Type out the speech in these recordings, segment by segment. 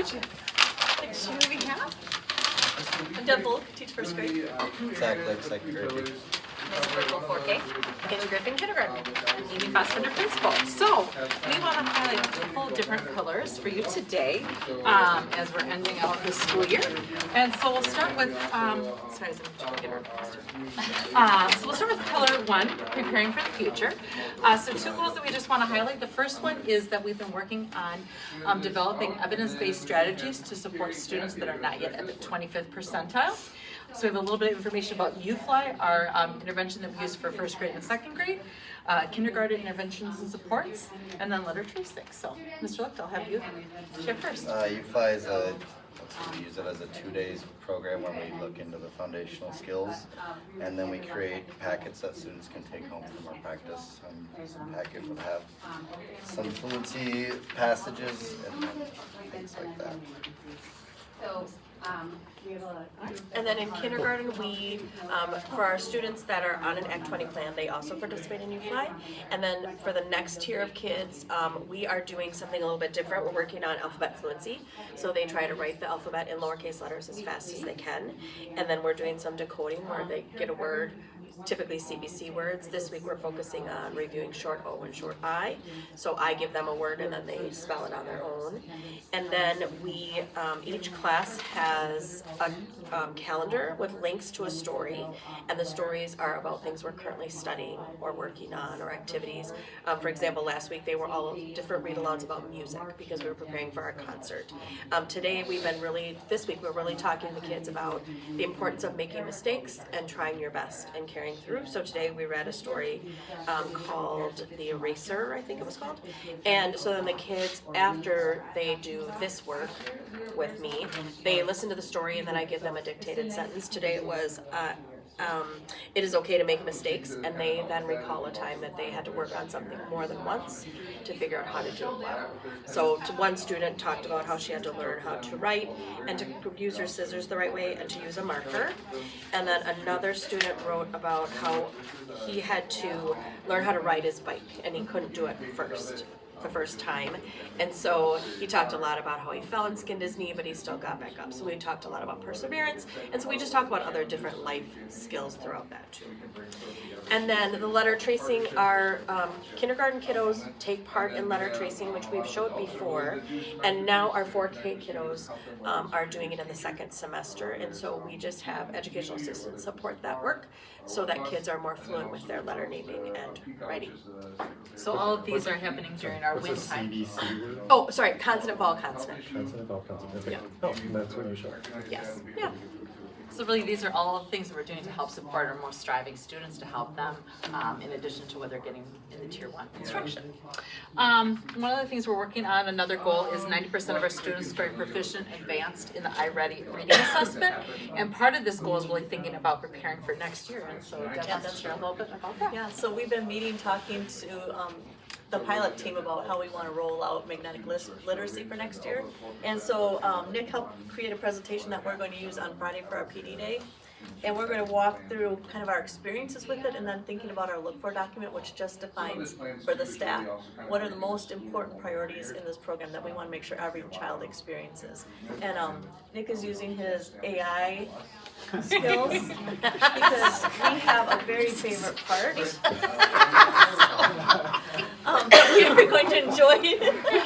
Next we have Deb Volk, teach first grade. Zach Lips, second grade. Miss Virgil Forte, Andrew Griffin, kindergarten, and Amy Fassbender, principal. So we want to highlight a couple different pillars for you today as we're ending out the school year. And so we'll start with, sorry, I'm trying to get our so we'll start with pillar 1, preparing for the future. So 2 goals that we just want to highlight. The first one is that we've been working on developing evidence-based strategies to support students that are not yet at the 25th percentile. So we have a little bit of information about UFly, our intervention that we use for first grade and second grade, kindergarten interventions and supports, and then letter tracing. So, Mr. Licht, I'll have you share first. UFly is we use it as a 2-day program where we look into the foundational skills, and then we create packets that students can take home from our practice. Some packet will have some fluency passages and things like that. And then in kindergarten, we, for our students that are on an Act 20 plan, they also participate in UFly. And then for the next tier of kids, we are doing something a little bit different. We're working on alphabet fluency. So they try to write the alphabet in lowercase letters as fast as they can. And then we're doing some decoding where they get a word, typically CBC words. This week we're focusing on reviewing short O and short I. So I give them a word and then they spell it on their own. And then we, each class has a calendar with links to a story, and the stories are about things we're currently studying or working on or activities. For example, last week they were all different read-alouds about music because we were preparing for our concert. Today this week we're really talking to the kids about the importance of making mistakes and trying your best and carrying through. So today we read a story called The Eraser, I think it was called. And so then the kids, after they do this work with me, they listen to the story and then I give them a dictated sentence. Today it was, it is okay to make mistakes, and they then recall a time that they had to work on something more than once to figure out how to do it well. So one student talked about how she had to learn how to write and to use her scissors the right way and to use a marker. And then another student wrote about how he had to learn how to ride his bike and he couldn't do it the first time. And so he talked a lot about how he fell and skinned his knee, but he still got back up. So we talked a lot about perseverance. And so we just talk about other different life skills throughout that too. And then the letter tracing, our kindergarten kiddos take part in letter tracing, which we've showed before. And now our 4K kiddos are doing it in the second semester. And so we just have educational assistants support that work so that kids are more fluent with their letter naming and writing. So all of these are happening during our What's a win time. CBC word? Oh, sorry, consonant, vowel, consonant. Consonant, vowel, consonant. Okay. Yeah. Oh, that's what you showed. Yes. Yeah. So really, these are all things that we're doing to help support our most striving students, to help them, in addition to what they're getting in the Tier 1 instruction. One of the things we're working on, another goal, is 90% of our students scoring proficient advanced in the iReady reading assessment. And part of this goal is really thinking about preparing for next year. And so Deb wants to share a little bit about that. Yeah, so we've been talking to the pilot team about how we want to roll out magnetic literacy for next year. And so Nick helped create a presentation that we're going to use on Friday for our PD day. And we're going to walk through kind of our experiences with it and then thinking about our look for document, which just defines for the staff what are the most important priorities in this program that we want to make sure every child experiences. And Nick is using his AI skills because we have a very favorite part that we are going to enjoy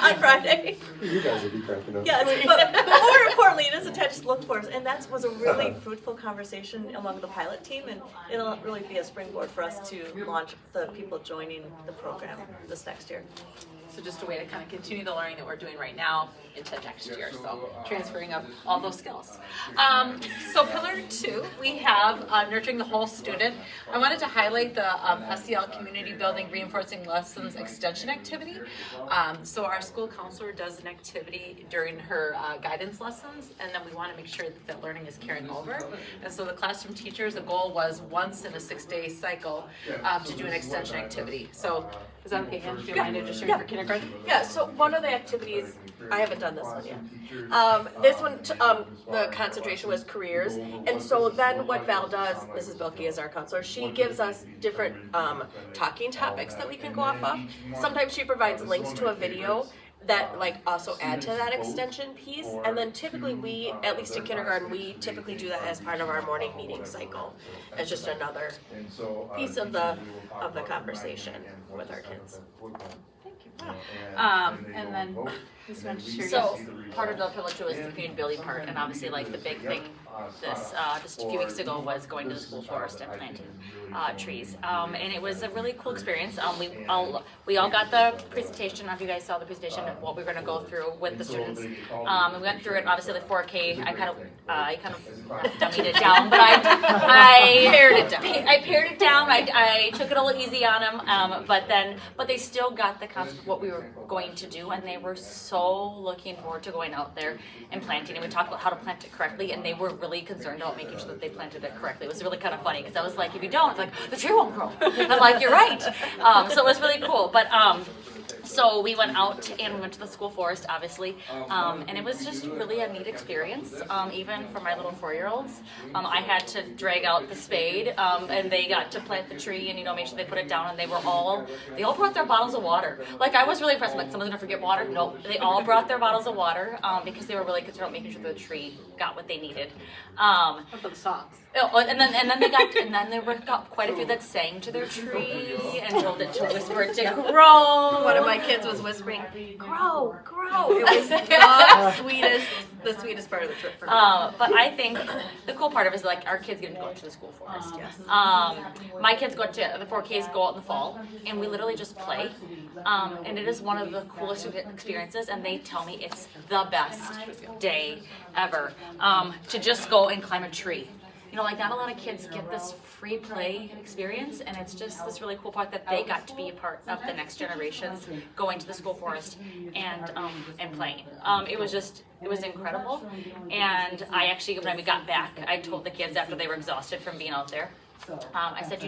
on Friday. You guys would be cracking up. Yes, but more importantly, it is attached to look for us, and that was a really fruitful conversation among the pilot team, and it'll really be a springboard for us to launch the people joining the program this next year. So just a way to kind of continue the learning that we're doing right now into next year. So transferring of all those skills. So pillar 2, we have nurturing the whole student. I wanted to highlight the SEL community building reinforcing lessons extension activity. So our school counselor does an activity during her guidance lessons, and then we want to make sure that that learning is carrying over. And so the classroom teachers, the goal was once in a 6-day cycle to do an extension activity. So is that okay, Anne? Do you mind to just share for kindergarten? Yeah, so one of the activities, I haven't done this one yet. This one, the concentration was careers. And so then what Val does, Mrs. Bilke is our counselor, she gives us different talking topics that we can go off of. Sometimes she provides links to a video that like also add to that extension piece. And then typically we, at least in kindergarten, we typically do that as part of our morning meeting cycle. It's just another piece of the conversation with our kids. And then just want to share. So part of the pillar two is the community building part, and obviously like the big thing just a few weeks ago was going to the school forest and planting trees, and it was a really cool experience. We all got the presentation. I don't know if you guys saw the presentation of what we're going to go through with the students. We went through it. Obviously, the 4K. I kind of dummied it down, but I pared it down. I pared it down. I took it a little easy on them, but they still got the concept of what we were going to do, and they were so looking forward to going out there and planting. And we talked about how to plant it correctly, and they were really concerned about making sure that they planted it correctly. It was really kind of funny because I was like, if you don't, it's like the tree won't grow. I'm like, you're right. So it was really cool. But so we went out and we went to the school forest, obviously, and it was just really a neat experience. Even for my little 4-year-olds, I had to drag out the spade, and they got to plant the tree and make sure they put it down. And they all brought their bottles of water. Like I was really impressed. I'm like, someone's gonna forget water? Nope. They all brought their bottles of water because they were really concerned about making sure the tree got what they needed. What about the songs? Oh, and then there were quite a few that sang to their tree and told it to whisper it to grow. One of my kids was whispering, "Grow, grow." It was the sweetest part of the trip for me. But I think the cool part of it is like our kids get to go to the school forest. Yes. My kids go to the 4Ks go out in the fall, and we literally just play. And it is one of the coolest experiences, and they tell me it's the best day ever to just go and climb a tree. Like not a lot of kids get this free play experience, and it's just this really cool part that they got to be a part of the next generations going to the school forest and playing. It was incredible. And I actually, when we got back, I told the kids after they were exhausted from being out there, I said,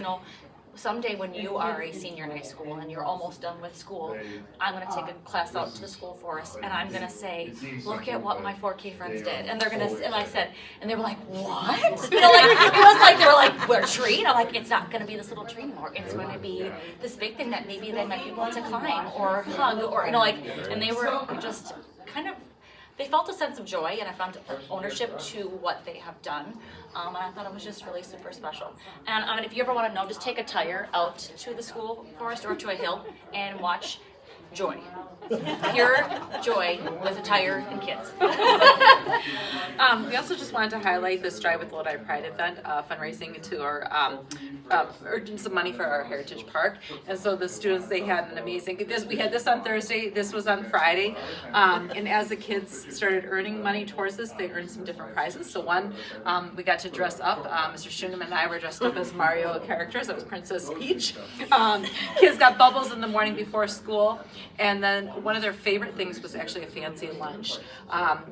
someday when you are a senior in high school and you're almost done with school, I'm going to take a class out to the school forest and I'm going to say, look at what my 4K friends did. And they're going to, and I said, and they were like, what? It was like, they were like, we're a tree? And I'm like, it's not going to be this little tree anymore. It's going to be this big thing that maybe they might be able to climb or hug or, and they were just kind of, they felt a sense of joy, and I found ownership to what they have done, and I thought it was just really super special. And if you ever want to know, just take a tire out to the school forest or to a hill and watch joy. Pure joy with a tire and kids. We also just wanted to highlight the Strive with Lodi Pride event, fundraising to our urging some money for our Heritage Park. And so the students, they had an amazing, we had this on Thursday, this was on Friday. And as the kids started earning money towards this, they earned some different prizes. So one, we got to dress up. Mr. Schuneman and I were dressed up as Mario characters. That was Princess Peach. Kids got bubbles in the morning before school. And then one of their favorite things was actually a fancy lunch.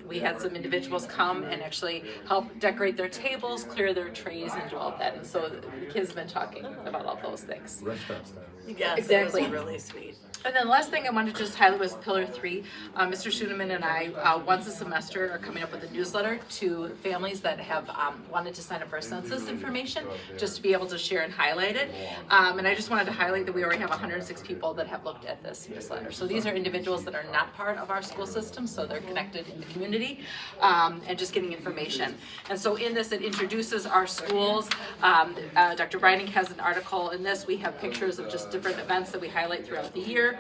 We had some individuals come and actually help decorate their tables, clear their trays, and do all of that. And so the kids have been talking about all those things. Restaurant style. Yes, Exactly. it was really sweet. And then the last thing I wanted to just highlight was Pillar 3. Mr. Schuneman and I, once a semester, are coming up with a newsletter to families that have wanted to sign up for census information, just to be able to share and highlight it. And I just wanted to highlight that we already have 106 people that have looked at this newsletter. So these are individuals that are not part of our school system, so they're connected in the community, and just getting information. And so in this, it introduces our schools. Dr. Breining has an article in this. We have pictures of just different events that we highlight throughout the year.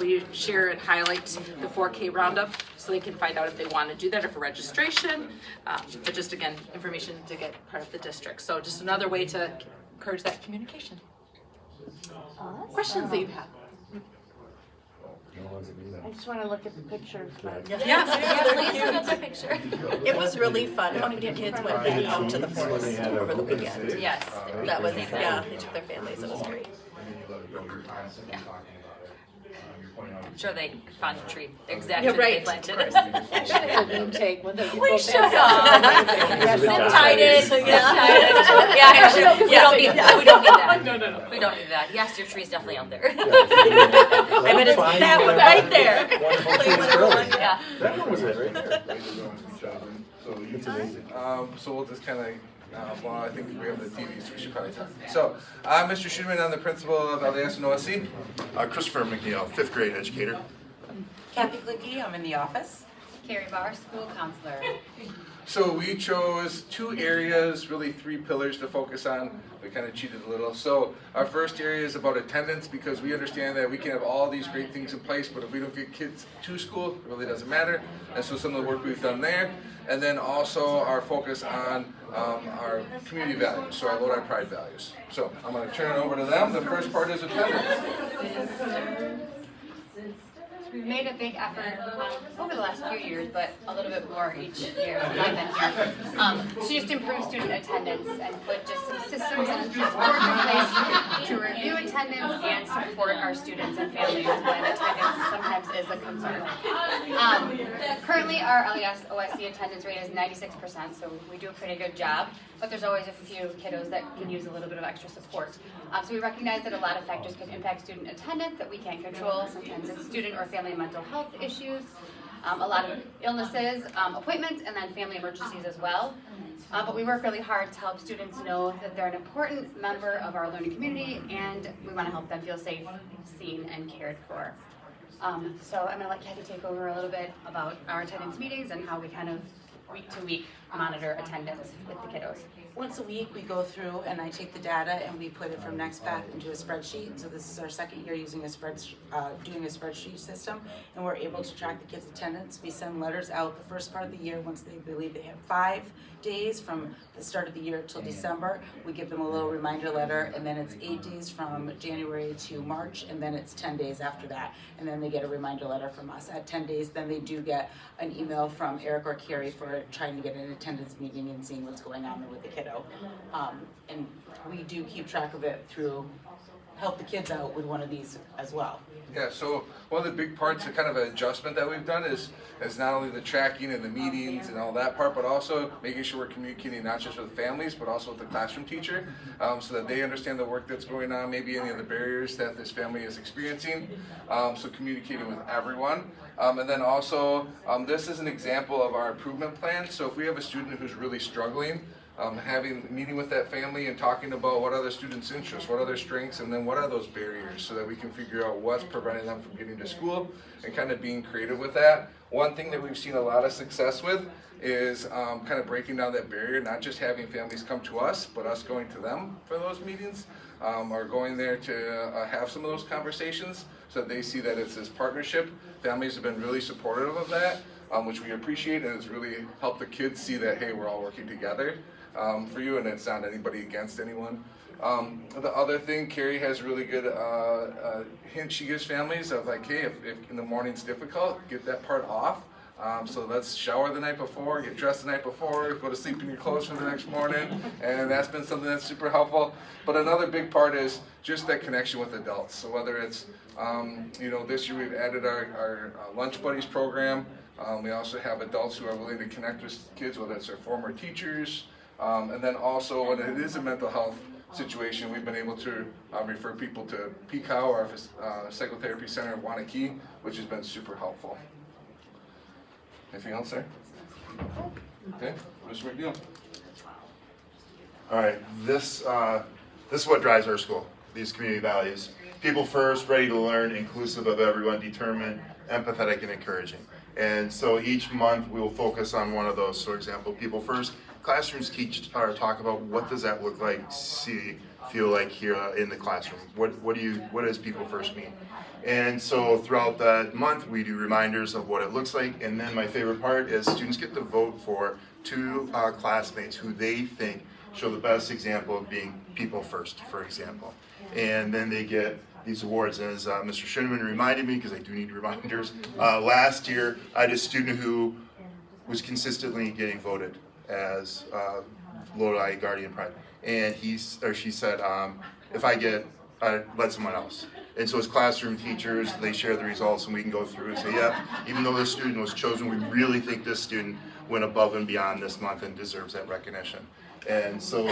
We share and highlight the 4K roundup so they can find out if they want to do that or for registration, but just again, information to get part of the district. So just another way to encourage that communication. Questions that you have? I just want to look at the pictures. Please look at the picture. It was really fun. How many kids went back out to the forest over the weekend? Yes. That was, yeah, they took their families. It was great. Yeah. I'm sure they found a tree exactly Yeah, right. they planted. We should have. Sit tighted. Yeah, we don't need that. No. We don't need that. Yes, your tree's definitely out there. I bet it's that one right there. Yeah. That one was it, right there. It's amazing. So we'll just kind of, well, I think we have the TV, so we should probably talk. So, I'm Mr. Schuneman, I'm the principal of LDS and OSC. Christopher McNeil, 5th grade educator. Kathy Clicky, I'm in the office. Carrie Barr, school counselor. So we chose 2 areas, really 3 pillars to focus on. We kind of cheated a little. So our first area is about attendance, because we understand that we can have all these great things in place, but if we don't get kids to school, it really doesn't matter. And so some of the work we've done there. And then also our focus on our community values, so our Lodi Pride values. So I'm going to turn it over to them. The first part is attendance. We've made a big effort over the last few years, but a little bit more each year since I've been here, to just improve student attendance and put just some systems and supports in place to review attendance and support our students and families when attendance sometimes is a concern. Currently, our LES OSC attendance rate is 96%, so we do a pretty good job, but there's always a few kiddos that can use a little bit of extra support. So we recognize that a lot of factors can impact student attendance that we can't control. Sometimes it's student or family mental health issues, a lot of illnesses, appointments, and then family emergencies as well. But we work really hard to help students know that they're an important member of our learning community, and we want to help them feel safe, seen, and cared for. So I'm going to let Kathy take over a little bit about our attendance meetings and how we kind of week to week monitor attendance with the kiddos. Once a week, we go through and I take the data and we put it from NextPath into a spreadsheet. So this is our second year using doing a spreadsheet system, and we're able to track the kids' attendance. We send letters out the first part of the year once they believe they have 5 days from the start of the year till December. We give them a little reminder letter, and then it's 8 days from January to March, and then it's 10 days after that. And then they get a reminder letter from us at 10 days. Then they do get an email from Eric or Carrie for trying to get an attendance meeting and seeing what's going on with the kiddo. And we do keep track of it through help the kids out with one of these as well. Yeah, so one of the big parts of kind of an adjustment that we've done is not only the tracking and the meetings and all that part, but also making sure we're communicating not just with families, but also with the classroom teacher, so that they understand the work that's going on, maybe any of the barriers that this family is experiencing, so communicating with everyone. And then also, this is an example of our improvement plan. So if we have a student who's really struggling, meeting with that family and talking about what are the students' interests, what are their strengths, and then what are those barriers, so that we can figure out what's preventing them from getting to school and kind of being creative with that. One thing that we've seen a lot of success with is kind of breaking down that barrier, not just having families come to us, but us going to them for those meetings, or going there to have some of those conversations, so that they see that it's this partnership. Families have been really supportive of that, which we appreciate, and it's really helped the kids see that, hey, we're all working together for you, and it's not anybody against anyone. The other thing, Carrie has really good hint she gives families of like, hey, if in the morning's difficult, get that part off. So let's shower the night before, get dressed the night before, go to sleep in your clothes for the next morning, and that's been something that's super helpful. But another big part is just that connection with adults. So whether it's, this year we've added our Lunch Buddies program. We also have adults who are willing to connect with kids, whether it's their former teachers, and then also when it is a mental health situation, we've been able to refer people to PCOW, our psychotherapy center of Wanakee, which has been super helpful. Anything else there? Okay, Mr. McNeil. All right, this is what drives our school, these community values. People first, ready to learn, inclusive of everyone, determined, empathetic, and encouraging. And so each month we will focus on one of those. For example, people first, classrooms teach or talk about what does that look like, feel like here in the classroom. What does people first mean? And so throughout that month we do reminders of what it looks like. And then my favorite part is students get to vote for 2 classmates who they think show the best example of being people first, for example. And then they get these awards. And as Mr. Shinneman reminded me, because I do need reminders, last year I had a student who was consistently getting voted as Lodi Guardian Pride. And she said, if I get, let someone else. And so as classroom teachers, they share the results and we can go through and say, yeah, even though this student was chosen, we really think this student went above and beyond this month and deserves that recognition. And so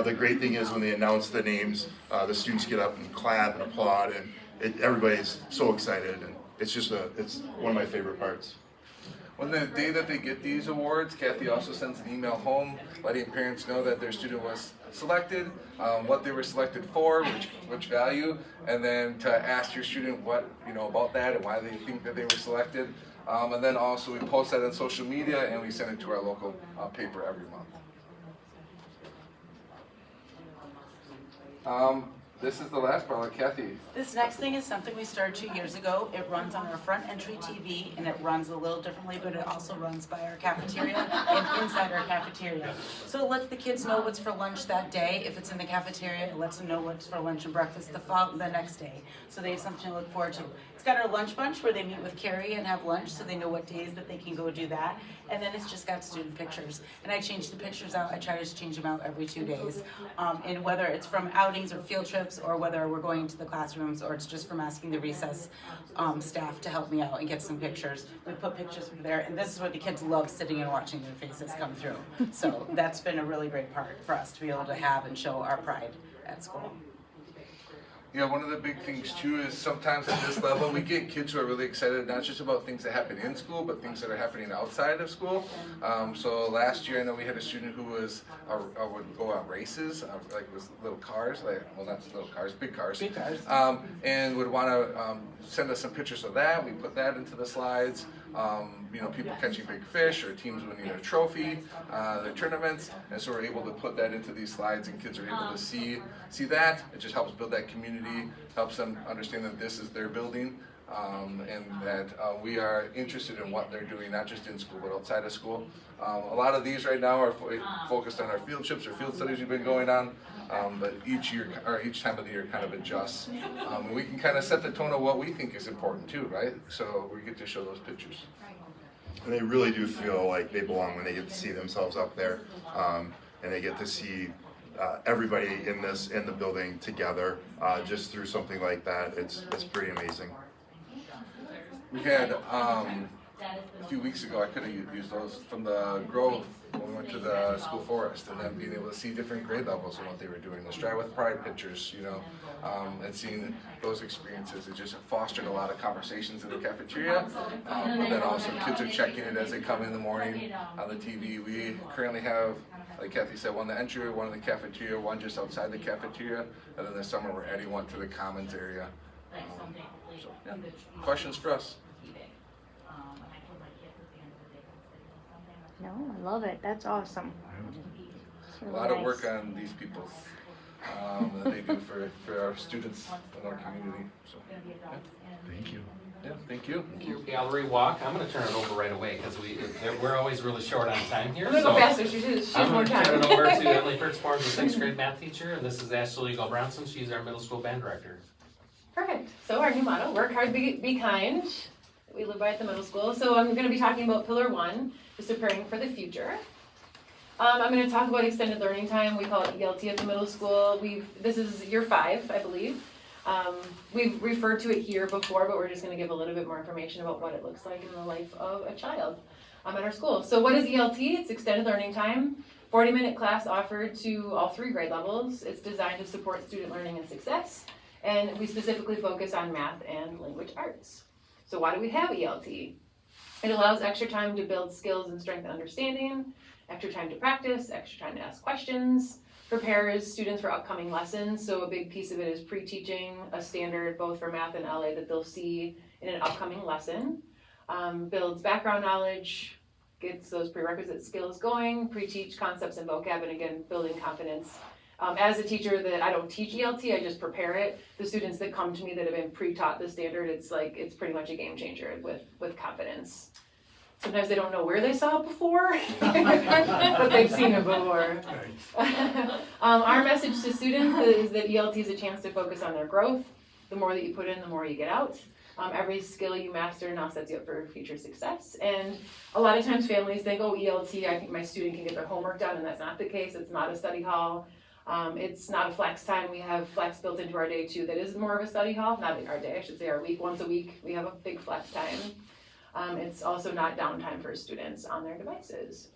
the great thing is when they announce the names, the students get up and clap and applaud, and everybody's so excited, and it's one of my favorite parts. when the day that they get these awards, Kathy also sends an email home letting parents know that their student was selected, what they were selected for, which value, and then to ask your student what, about that and why they think that they were selected. And then also we post that on social media and we send it to our local paper every month. This is the last part, Kathy. This next thing is something we started 2 years ago. It runs on our front entry TV, and it runs a little differently, but it also runs by our cafeteria and inside our cafeteria. So it lets the kids know what's for lunch that day. If it's in the cafeteria, it lets them know what's for lunch and breakfast the next day. So they have something to look forward to. It's got our lunch bunch where they meet with Carrie and have lunch, so they know what days that they can go do that. And then it's just got student pictures. And I change the pictures out. I try to change them out every 2 days. And whether it's from outings or field trips, or whether we're going into the classrooms, or it's just from asking the recess staff to help me out and get some pictures. We put pictures over there, and this is what the kids love, sitting and watching their faces come through. So that's been a really great part for us to be able to have and show our pride at school. Yeah, one of the big things too is sometimes at this level we get kids who are really excited not just about things that happen in school, but things that are happening outside of school. So last year I know we had a student who was would go on races, like with little cars, not little cars, big cars, and would want to send us some pictures of that. We put that into the slides. People catching big fish or teams winning a trophy, the tournaments, and so we're able to put that into these slides, and kids are able to see that. It just helps build that community, helps them understand that this is their building, and that we are interested in what they're doing, not just in school but outside of school. A lot of these right now are focused on our field trips or field studies we've been going on. But each year, or each time of the year, kind of adjusts. And we can kind of set the tone of what we think is important too, right? So we get to show those pictures. And they really do feel like they belong when they get to see themselves up there, and they get to see everybody in the building together just through something like that. It's pretty amazing. We had a few weeks ago, I could have used those from the Grove when we went to the school forest, and then being able to see different grade levels and what they were doing, the Strive with Pride pictures, and seeing those experiences. It just fostered a lot of conversations in the cafeteria, but then also kids are checking it as they come in the morning on the TV. We currently have, like Kathy said, one in the entry, one in the cafeteria, one just outside the cafeteria, and then this summer we're adding one to the commons area. Questions for us? No, I love it. That's awesome. A lot of work on these people that they do for our students in our community. So, Thank you. Yeah, thank you. Gallery walk. I'm going to turn it over right away because we're always really short on time here. I'm gonna go faster. She has I'm more going to time. turn it over to Emily Kurtzborn, the 6th grade math teacher, and this is Ashley Gulbranson. She's our middle school band director. Perfect. So our new motto, work hard, be kind. We live by at the middle school. So I'm going to be talking about Pillar 1, just preparing for the future. I'm going to talk about extended learning time. We call it ELT at the middle school. This is year 5, I believe. We've referred to it here before, but we're just going to give a little bit more information about what it looks like in the life of a child at our school. So what is ELT? It's extended learning time. 40-minute class offered to all 3 grade levels. It's designed to support student learning and success. And we specifically focus on math and language arts. So why do we have ELT? It allows extra time to build skills and strengthen understanding, extra time to practice, extra time to ask questions, prepares students for upcoming lessons. So a big piece of it is pre-teaching a standard both for math and LA that they'll see in an upcoming lesson. Builds background knowledge, gets those prerequisite skills going, pre-teach concepts and vocab, and again, building confidence. As a teacher that I don't teach ELT, I just prepare it. The students that come to me that have been pre-taught the standard, it's pretty much a game changer with confidence. Sometimes they don't know where they saw it before, but they've seen it before. Our message to students is that ELT is a chance to focus on their growth. The more that you put in, the more you get out. Every skill you master now sets you up for future success. And a lot of times families think, oh, ELT, I think my student can get their homework done, and that's not the case. It's not a study hall. It's not a flex time. We have flex built into our day too that is more of a study hall, not our day, I should say our week. Once a week we have a big flex time. It's also not downtime for students on their devices.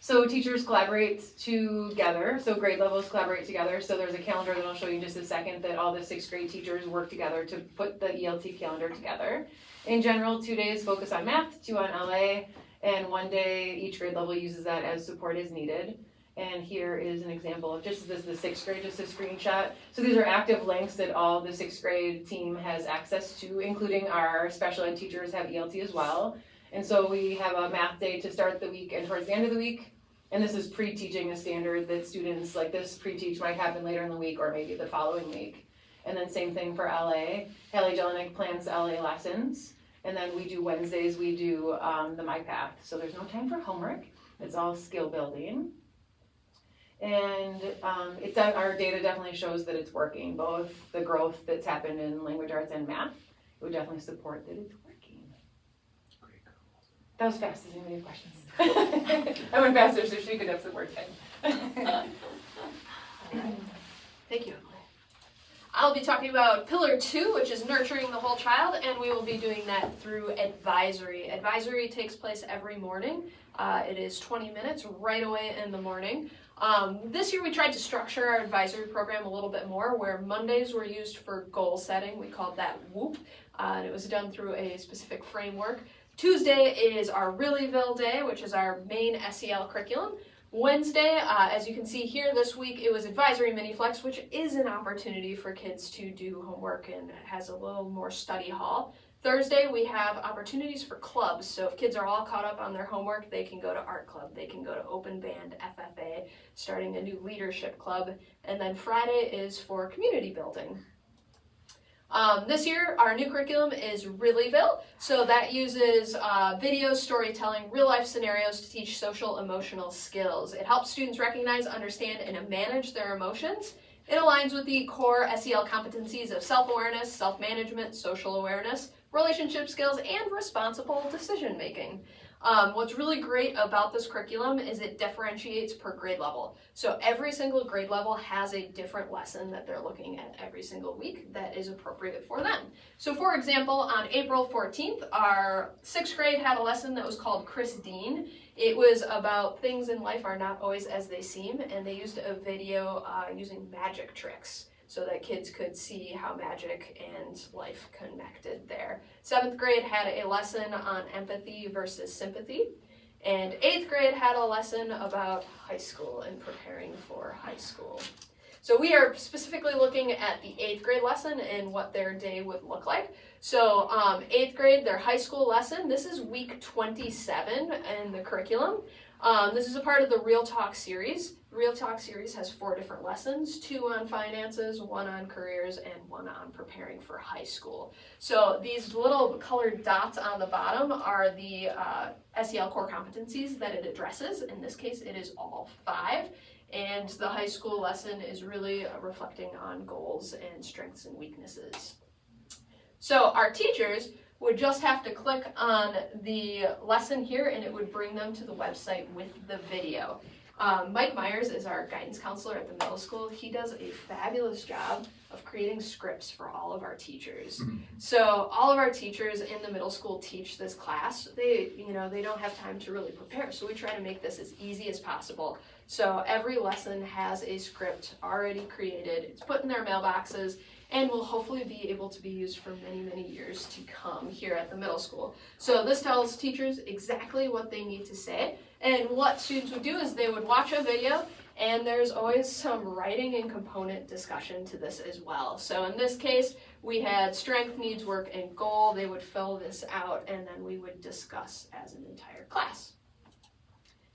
So teachers collaborate together, so grade levels collaborate together. So there's a calendar that I'll show you in just a second that all the 6th grade teachers work together to put the ELT calendar together. In general, 2 days focus on math, 2 on LA, and 1 day each grade level uses that as support is needed. And here is an example of just this, the 6th grade, just a screenshot. So these are active links that all the 6th grade team has access to, including our special ed teachers have ELT as well. And so we have a math day to start the week and towards the end of the week. And this is pre-teaching a standard that students like this pre-teach might happen later in the week or maybe the following week. And then same thing for LA. Hallie Jelinek plans LA lessons. And then we do Wednesdays, we do the My Path. So there's no time for homework. It's all skill building. And our data definitely shows that it's working, both the growth that's happened in language arts and math. It would definitely support that it's working. That was fast. Does anybody have questions? I went faster so she could have some more time. Thank you. I'll be talking about Pillar 2, which is nurturing the whole child, and we will be doing that through advisory. Advisory takes place every morning. It is 20 minutes right away in the morning. This year we tried to structure our advisory program a little bit more, where Mondays were used for goal setting. We called that WHOOP, and it was done through a specific framework. Tuesday is our Reallyville Day, which is our main SEL curriculum. Wednesday, as you can see here this week, it was Advisory Mini Flex, which is an opportunity for kids to do homework and has a little more study hall. Thursday, we have opportunities for clubs. So if kids are all caught up on their homework, they can go to art club, they can go to open band, FFA, starting a new leadership club. And then Friday is for community building. This year, our new curriculum is Reallyville. So that uses video storytelling, real life scenarios to teach social emotional skills. It helps students recognize, understand, and manage their emotions. It aligns with the core SEL competencies of self-awareness, self-management, social awareness, relationship skills, and responsible decision making. What's really great about this curriculum is it differentiates per grade level. So every single grade level has a different lesson that they're looking at every single week that is appropriate for them. So for example, on April 14th, our 6th grade had a lesson that was called Chris Dean. It was about things in life are not always as they seem, and they used a video using magic tricks, so that kids could see how magic and life connected there. 7th grade had a lesson on empathy versus sympathy. And 8th grade had a lesson about high school and preparing for high school. So we are specifically looking at the 8th grade lesson and what their day would look like. So 8th grade, their high school lesson, this is week 27 in the curriculum. This is a part of the Real Talk series. The Real Talk series has 4 different lessons, 2 on finances, 1 on careers, and 1 on preparing for high school. So these little colored dots on the bottom are the SEL core competencies that it addresses. In this case, it is all 5. And the high school lesson is really reflecting on goals and strengths and weaknesses. So our teachers would just have to click on the lesson here and it would bring them to the website with the video. Mike Myers is our guidance counselor at the middle school. He does a fabulous job of creating scripts for all of our teachers. So all of our teachers in the middle school teach this class. They don't have time to really prepare, so we try to make this as easy as possible. So every lesson has a script already created. It's put in their mailboxes and will hopefully be able to be used for many, many years to come here at the middle school. So this tells teachers exactly what they need to say. And what students would do is they would watch a video, and there's always some writing and component discussion to this as well. So in this case, we had strength, needs, work, and goal. They would fill this out, and then we would discuss as an entire class.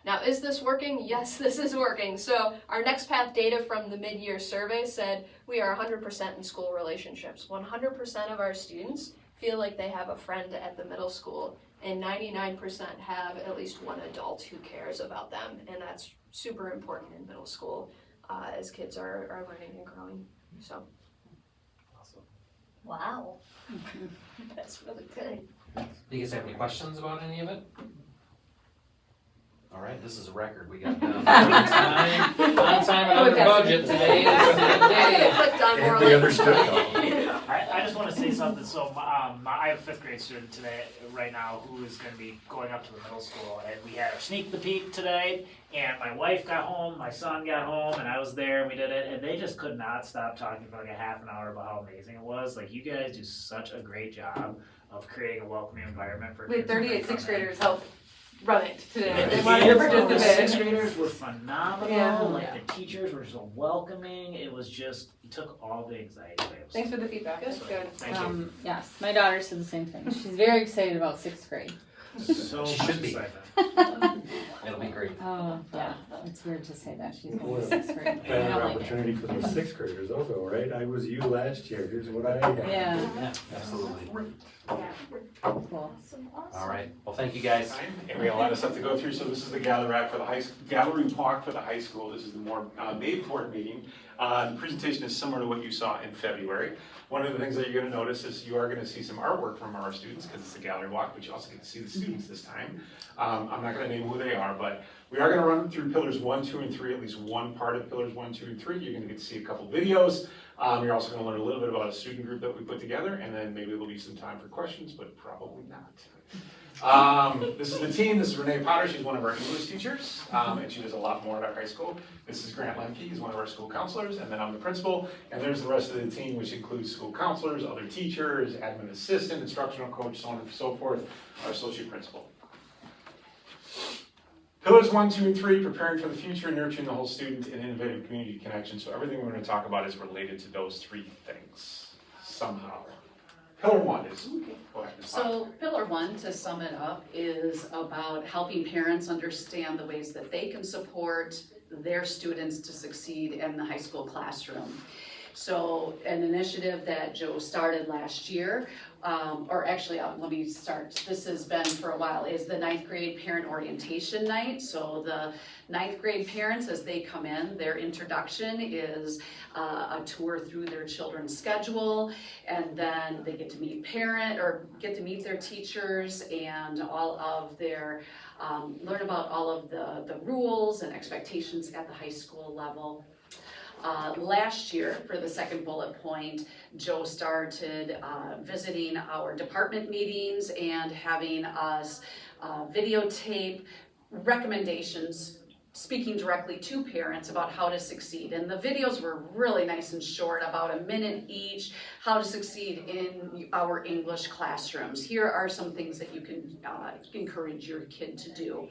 Now, is this working? Yes, this is working. So our Next Path data from the mid-year survey said we are 100% in school relationships. 100% of our students feel like they have a friend at the middle school, and 99% have at least one adult who cares about them. And that's super important in middle school as kids are learning and growing. So. Awesome. Wow. That's really good. Do you guys have any questions about any of it? All right, this is a record. We got done on time and under budget today. Clicked on more They like understood. All right, I just want to say something. So I have a 5th grade student today, right now, who is going to be going up to the middle school. And we had our sneak the peek today. And my wife got home, my son got home, and I was there, and we did it. And they just could not stop talking for like a half an hour about how amazing it was. Like, you guys do such a great job of creating a welcoming environment for We had kids. 38 6th graders help run it today. And They the wanted to kids, the participate. 6th graders were phenomenal. Yeah. Like, the teachers were so welcoming. It was just, it took all the anxiety away. Thanks for the feedback. That's good. Thank you. Yes, my daughter said the same thing. She's very excited about 6th grade. So She much should be. excitement. It'll be great. Oh, yeah, it's weird to say that she's going to 6th grade. I Better don't like it. opportunity for those 6th graders also, right? I was you last year, here's what I got. Yeah. Absolutely. Cool. All right. Well, thank you guys. And we got a lot of stuff to go through, so this is the gallery walk for the gallery walk for the high school. This is the more May board meeting. The presentation is similar to what you saw in February. One of the things that you're going to notice is you are going to see some artwork from our students because it's a gallery walk, but you also get to see the students this time. I'm not going to name who they are, but we are going to run through pillars 1, 2, and 3, at least one part of pillars 1, 2, and 3. You're going to get to see a couple videos. You're also going to learn a little bit about a student group that we put together, and then maybe there'll be some time for questions, but probably not. This is the team. This is Renee Potter. She's one of our English teachers, and she does a lot more at our high school. This is Grant Lemke. He's one of our school counselors, and then I'm the principal. And there's the rest of the team, which includes school counselors, other teachers, admin assistant, instructional coach, so on and so forth, our associate principal. Pillars 1, 2, and 3, preparing for the future, nurturing the whole student, and innovative community connection. So everything we're going to talk about is related to those 3 things, somehow. Pillar 1 is, go ahead, Ms. Potter. So pillar 1, to sum it up, is about helping parents understand the ways that they can support their students to succeed in the high school classroom. So an initiative that Joe started last year, or actually let me start, this has been for a while, is the 9th grade parent orientation night. So the 9th grade parents, as they come in, their introduction is a tour through their children's schedule, and then they get to meet their teachers and all of their, learn about all of the rules and expectations at the high school level. Last year, for the second bullet point, Joe started visiting our department meetings and having us videotape recommendations speaking directly to parents about how to succeed. And the videos were really nice and short, about a minute each, how to succeed in our English classrooms. Here are some things that you can encourage your kid to do.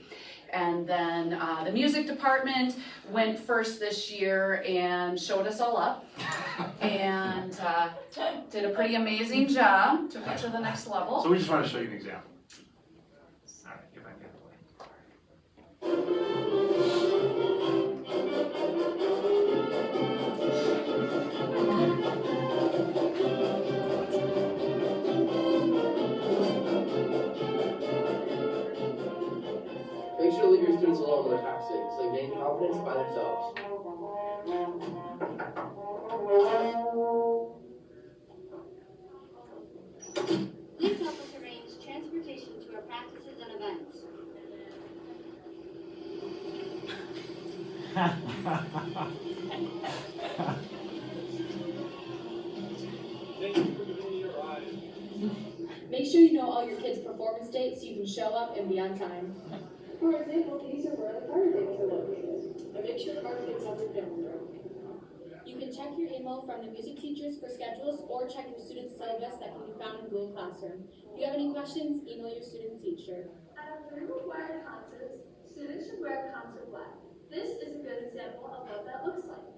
And then the music department went first this year and showed us all up and did a pretty amazing job, took it to the next level. So we just want to show you an example. All right, get back in play. Make sure to leave your students alone when they're toxic, so they gain confidence by themselves. Please help us arrange transportation to our practices and events. Make sure you know all your kids' performance dates so you can show up and be on time. For example, these are where the card dates are located. And make sure the card dates have your calendar. You can check your email from the music teachers for schedules or check your student's syllabus that can be found in Google Classroom. If you have any questions, email your student's teacher. At required concerts, students should wear concert black. This is a good example of what that looks like.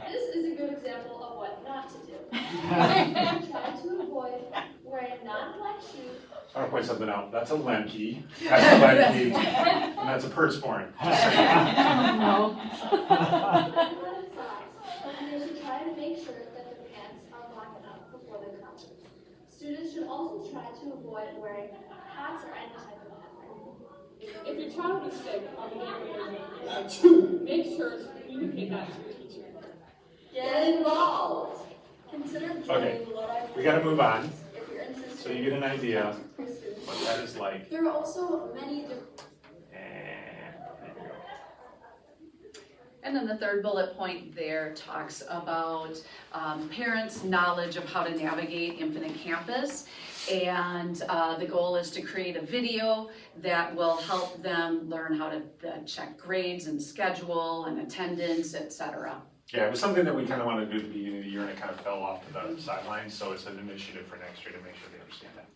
This is a good example of what not to do. Try to avoid wearing non-black shoes. I want to point something out. That's a Lemke. That's a Lemke. And that's a Persporn. Just saying. And they should try to make sure that their pants are black enough before their concerts. Students should also try to avoid wearing hats or any type of hat. If your child is sick on the day make sure to communicate that to your teacher. Get involved. Consider joining Okay, the Lodi. we got to move on If you're interested. so you get an idea of what that is like. There are also many different. And there you go. And then the third bullet point there talks about parents' knowledge of how to navigate Infinite Campus. And the goal is to create a video that will help them learn how to check grades and schedule and attendance, etc. Yeah, it was something that we kind of wanted to do at the beginning of the year, and it kind of fell off to the sidelines, so it's an initiative for next year to make sure they understand that.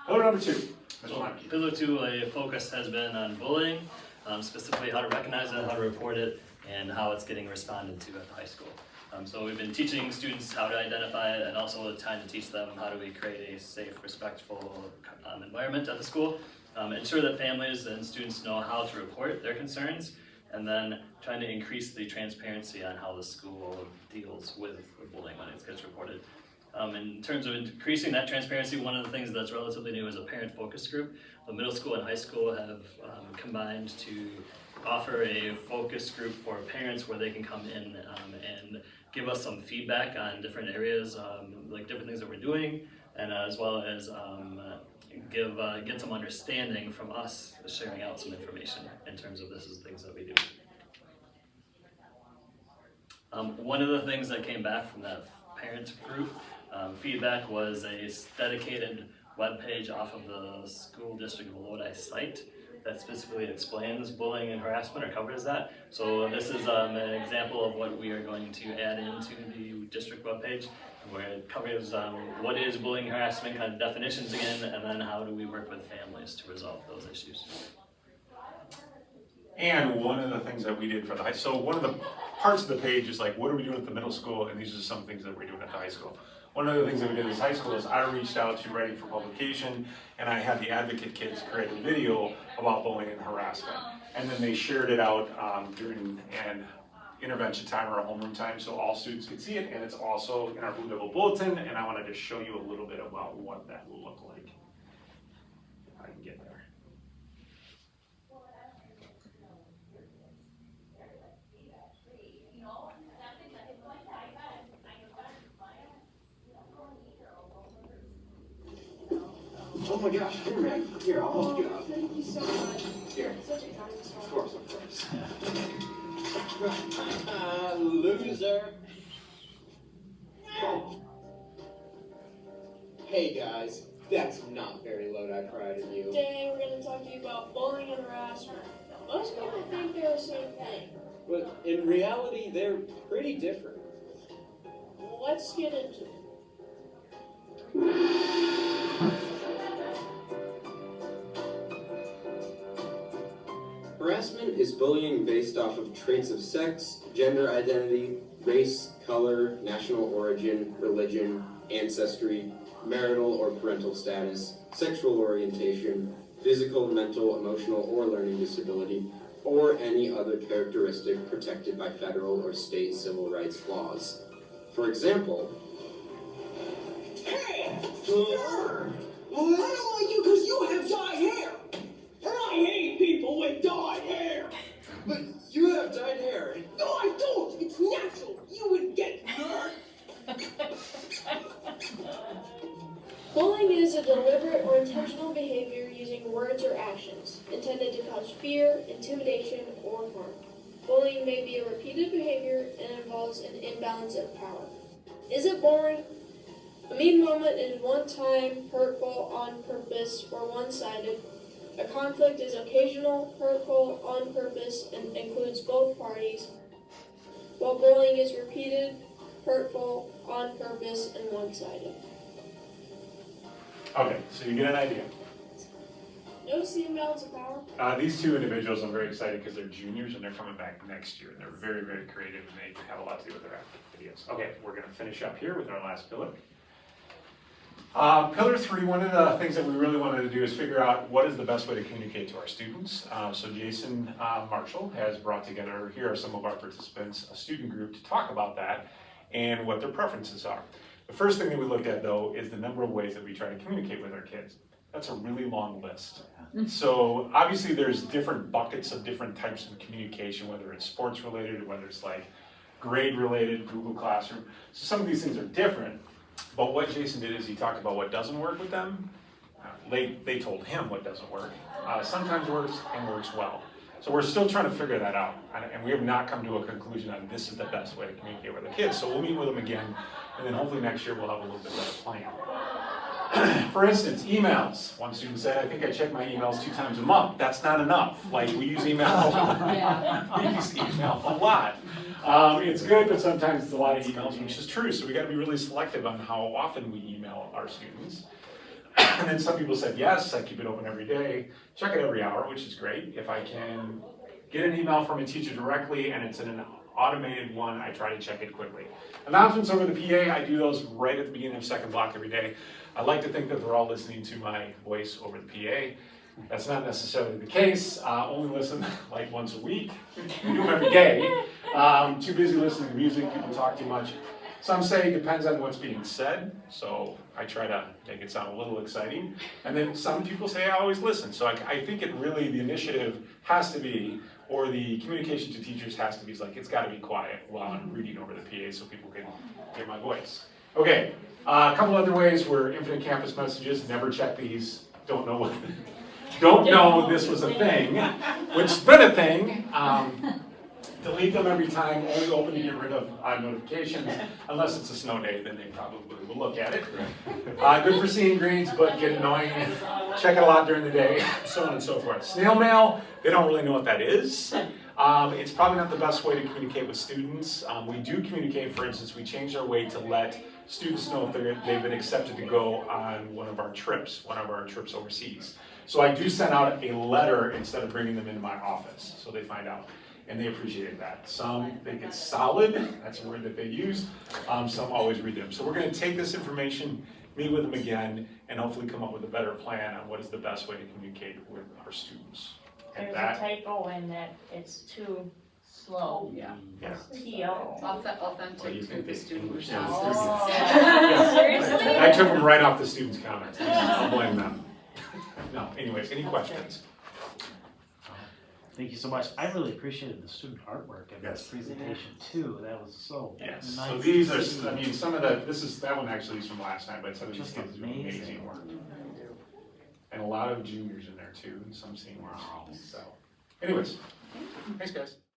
Pillar number 2. Mr. Lemke. Pillar 2, a focus has been on bullying, specifically how to recognize it, how to report it, and how it's getting responded to at the high school. So we've been teaching students how to identify it, and also trying to teach them how do we create a safe, respectful environment at the school. Ensure that families and students know how to report their concerns, and then trying to increase the transparency on how the school deals with bullying when it gets reported. In terms of increasing that transparency, one of the things that's relatively new is a parent focus group. The middle school and high school have combined to offer a focus group for parents where they can come in and give us some feedback on different areas, like different things that we're doing, and as well as get some understanding from us sharing out some information in terms of this is things that we do. One of the things that came back from that parent group feedback was a dedicated webpage off of the school district of Lodi site that specifically explains bullying and harassment or covers that. So this is an example of what we are going to add into the district webpage, where it covers what is bullying, harassment, kind of definitions again, and then how do we work with families to resolve those issues. And one of the things that we did for the high, so one of the parts of the page is like, what are we doing at the middle school? And these are some things that we're doing at the high school. One of the things that we did at high school is I reached out to Ready for Publication, and I had the Advocate kids create a video about bullying and harassment. And then they shared it out during an intervention time or a homeroom time, so all students could see it, and it's also in our Blue Devil Bulletin, and I wanted to show you a little bit about what that will look like. If I can get there. Oh my gosh, here man, here, I'll help you out. Thank you so much. Here. Such a kind soul. Of course. Loser. Hey guys, that's not very Lodi pride in you. Today we're going to talk to you about bullying and harassment. Most people think they're the same thing. But in reality, they're pretty different. Well, let's get into it. Harassment is bullying based off of traits of sex, gender identity, race, color, national origin, religion, ancestry, marital or parental status, sexual orientation, physical, mental, emotional, or learning disability, or any other characteristic protected by federal or state civil rights laws. For example, Hey! Well, I don't like you because you have dyed hair! And I hate people with dyed hair! But you have dyed hair. No, I don't! It's natural! You would get hurt! Bullying is a deliberate or intentional behavior using words or actions intended to cause fear, intimidation, or harm. Bullying may be a repeated behavior and involves an imbalance of power. Is it boring? A mean moment is one-time, hurtful, on purpose, or one-sided. A conflict is occasional, hurtful, on purpose, and includes both parties, while bullying is repeated, hurtful, on purpose, and one-sided. Okay, so you get an idea. Notice the imbalance of power? These two individuals, I'm very excited because they're juniors and they're coming back next year. And they're very, very creative and they have a lot to do with their videos. Okay, we're going to finish up here with our last pillar. Pillar 3, one of the things that we really wanted to do is figure out what is the best way to communicate to our students. So Jason Marshall has brought together, here are some of our participants, a student group to talk about that and what their preferences are. The first thing that we looked at though is the number of ways that we try to communicate with our kids. That's a really long list. So obviously there's different buckets of different types of communication, whether it's sports related, whether it's like grade related, Google Classroom. So some of these things are different, but what Jason did is he talked about what doesn't work with them. They told him what doesn't work. Sometimes works and works well. So we're still trying to figure that out, and we have not come to a conclusion on this is the best way to communicate with the kids. So we'll meet with them again, and then hopefully next year we'll have a little bit better plan. For instance, emails. One student said, I think I check my emails 2 times a month. That's not enough. Like, we use email a lot. We use email a lot. It's good, but sometimes it's a lot of emails, which is true. So we got to be really selective on how often we email our students. And then some people said, yes, I keep it open every day, check it every hour, which is great. If I can get an email from a teacher directly and it's in an automated one, I try to check it quickly. Announcements over the PA, I do those right at the beginning of second block every day. I like to think that they're all listening to my voice over the PA. That's not necessarily the case. Only listen like once a week. We do them every day. Too busy listening to music, people talk too much. Some say it depends on what's being said, so I try to make it sound a little exciting. And then some people say I always listen. So I think it really, the initiative has to be, or the communication to teachers has to be, like, it's gotta be quiet while I'm reading over the PA so people can hear my voice. Okay, a couple other ways were infinite campus messages, never check these, don't know this was a thing, which has been a thing. Delete them every time, only open to get rid of notifications. Unless it's a snow day, then they probably will look at it. Good for seeing grades, but get annoying. Check it a lot during the day, so on and so forth. Snail mail, they don't really know what that is. It's probably not the best way to communicate with students. We do communicate, for instance, we changed our way to let students know if they've been accepted to go on one of our trips overseas. So I do send out a letter instead of bringing them into my office, so they find out. And they appreciate that. Some think it's solid, that's a word that they use. Some always read them. So we're gonna take this information, meet with them again, and hopefully come up with a better plan on what is the best way to communicate with our students. And There's a typo in that, it's too slow. Yeah. T-O. Authentic to the student. Seriously? I took them right off the students' comments. I'll blame them. No, anyways, any questions? Thank you so much. I really appreciated the student artwork and this presentation too. That was so Yes. nice. So these are, I mean, some of the, that one actually is from last night, but some of these Just kids do amazing. amazing work. And a lot of juniors in there too, and some seniors. So, anyways, thanks guys.